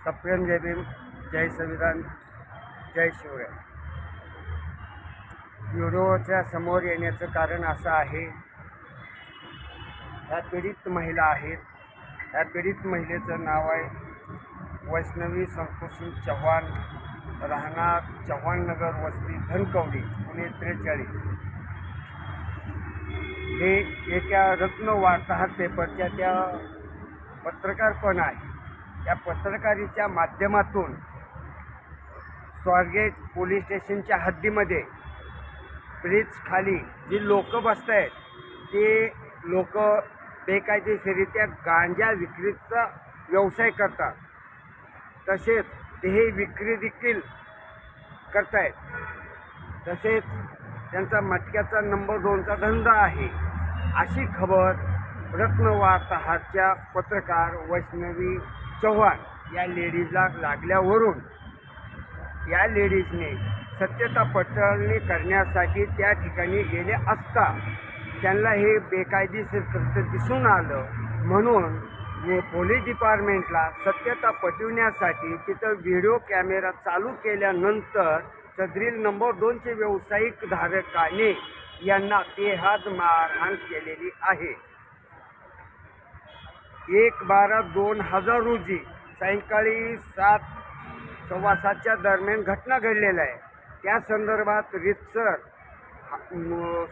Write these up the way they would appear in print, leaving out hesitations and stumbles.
सप्रेम जय भीम, जय संविधान, जय शिवराय. व्हिडिओच्या समोर येण्याचं कारण असं आहे, ह्या पीडित महिला आहेत. ह्या पीडित महिलेचं नाव आहे वैष्णवी संतोषसिंग चव्हाण, राहणार चव्हाणनगर वस्ती धनकवडी, पुणे 43. हे एका रत्न वार्ताहर पेपरच्या त्या पत्रकार पण आहे. त्या पत्रकारीच्या माध्यमातून स्वारगेट पोलीस स्टेशनच्या हद्दीमध्ये ब्रिज खाली जी लोक बसत आहेत ते लोक बेकायदेशीरित्या गांजा विक्रीचा व्यवसाय करतात. तसेच ते विक्री देखील करतायत. तसेच त्यांचा मटक्याचा नंबर 2चा धंदा आहे, अशी खबर रत्न वार्ताहरच्या पत्रकार वैष्णवी चव्हाण या लेडीजला लागल्यावरून या लेडीजने सत्यता पडताळणी करण्यासाठी त्या ठिकाणी गेले असता त्यांना हे बेकायदेशीर कृत्य दिसून आलं. म्हणून पोलीस डिपार्टमेंटला सत्यता पटविण्यासाठी तिथं व्हिडिओ कॅमेरा चालू केल्यानंतर सदरील नंबर 2चे व्यावसायिक धारकाने यांना बेहाद मारहाण केलेली आहे. 1/12/2000 रोजी सायंकाळी 7:15च्या दरम्यान घटना घडलेल्या आहे. त्या संदर्भात रितसर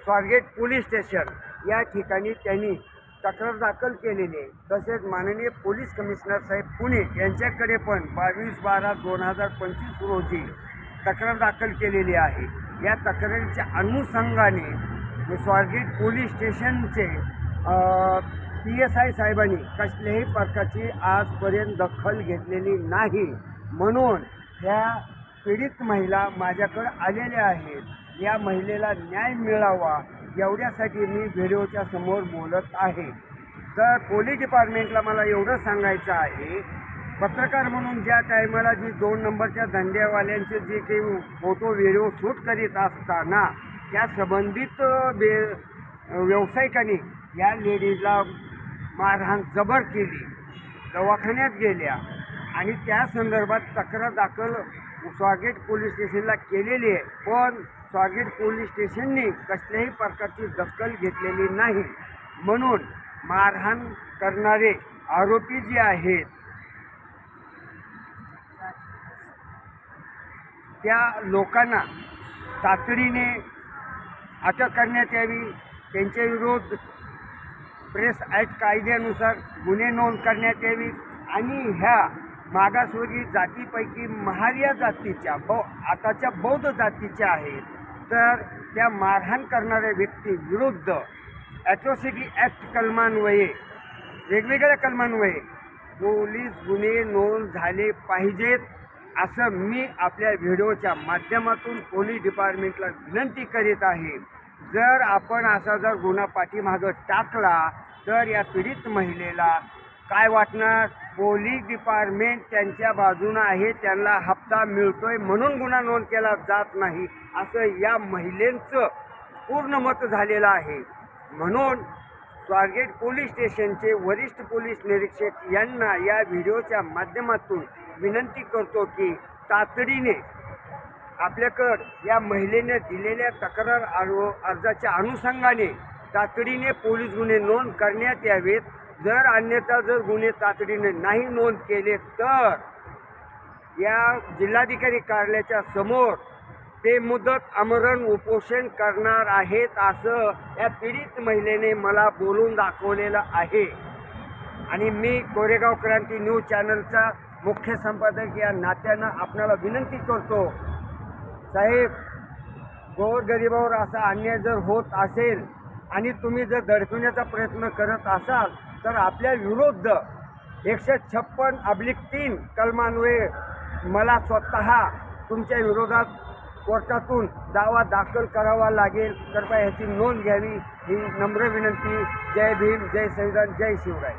स्वारगेट पोलीस स्टेशन या ठिकाणी त्यांनी तक्रार दाखल केलेली आहे. तसेच माननीय पोलीस कमिशनर साहेब पुणे यांच्याकडे पण 22/12/2025 रोजी तक्रार दाखल केलेली आहे. या तक्रारीच्या अनुषंगाने स्वारगेट पोलीस स्टेशनचे PSI साहेबांनी कसल्याही प्रकारची आजपर्यंत दखल घेतलेली नाही. म्हणून ह्या पीडित महिला माझ्याकडे आलेल्या आहेत. या महिलेला न्याय मिळावा एवढ्यासाठी मी व्हिडिओच्या समोर बोलत आहे. तर पोलीस डिपार्टमेंटला मला एवढं सांगायचं आहे, पत्रकार म्हणून ज्या टायमाला जी 2 नंबरच्या धंद्यावाल्यांचे जे काही फोटो व्हिडिओ शूट करीत असताना त्या संबंधित व्यावसायिकांनी या लेडीजला मारहाण जबर केली, दवाखान्यात गेल्या आणि त्या संदर्भात तक्रार दाखल स्वारगेट पोलीस स्टेशनला केलेली आहे. पण स्वारगेट पोलीस स्टेशनने कसल्याही प्रकारची दखल घेतलेली नाही. म्हणून मारहाण करणारे आरोपी जे आहेत त्या लोकांना तातडीने अटक करण्यात यावी. त्यांच्या विरोध प्रेस ॲक्ट कायद्यानुसार गुन्हे नोंद करण्यात यावी आणि ह्या मागासवर्गीय जातीपैकी महार जातीच्या आताच्या बौद्ध जातीच्या आहेत. तर त्या मारहाण करणाऱ्या व्यक्ती विरुद्ध ॲट्रॉसिटी ॲक्ट कलमान्वये, वेगवेगळ्या कलमान्वये पोलीस गुन्हे नोंद झाले पाहिजेत, असं मी आपल्या व्हिडिओच्या माध्यमातून पोलीस डिपार्टमेंटला विनंती करीत आहे. जर आपण असा जर गुन्हा पाठीमागं टाकला तर या पीडित महिलेला काय वाटणार? पोलीस डिपार्टमेंट त्यांच्या बाजूनं आहे, त्यांना हप्ता मिळतोय म्हणून गुन्हा नोंद केला जात नाही, असं या महिलेचं पूर्ण मत झालेलं आहे. म्हणून स्वारगेट पोलीस स्टेशनचे वरिष्ठ पोलीस निरीक्षक यांना या व्हिडिओच्या माध्यमातून विनंती करतो की तातडीने आपल्याकडं या महिलेने दिलेल्या तक्रार अर्जाच्या अनुषंगाने तातडीने पोलीस गुन्हे नोंद करण्यात यावेत. जर अन्यथा जर गुन्हे तातडीने नाही नोंद केले तर या जिल्हाधिकारी कार्यालयाच्या समोर बेमुदत आमरण उपोषण करणार आहेत, असं या पीडित महिलेने मला बोलून दाखवलेलं आहे. आणि मी कोरेगाव क्रांती न्यूज चॅनलचा मुख्य संपादक या नात्यानं आपणाला विनंती करतो, साहेब, गोरगरिबावर असा अन्याय जर होत असेल आणि तुम्ही जर दडपण्याचा प्रयत्न करत असाल तर आपल्या विरुद्ध 156/3 कलमान्वये मला स्वतः तुमच्या विरोधात कोर्टातून दावा दाखल करावा लागेल. कृपया ह्याची नोंद घ्यावी ही नम्र विनंती. जय भीम, जय संविधान, जय शिवराय.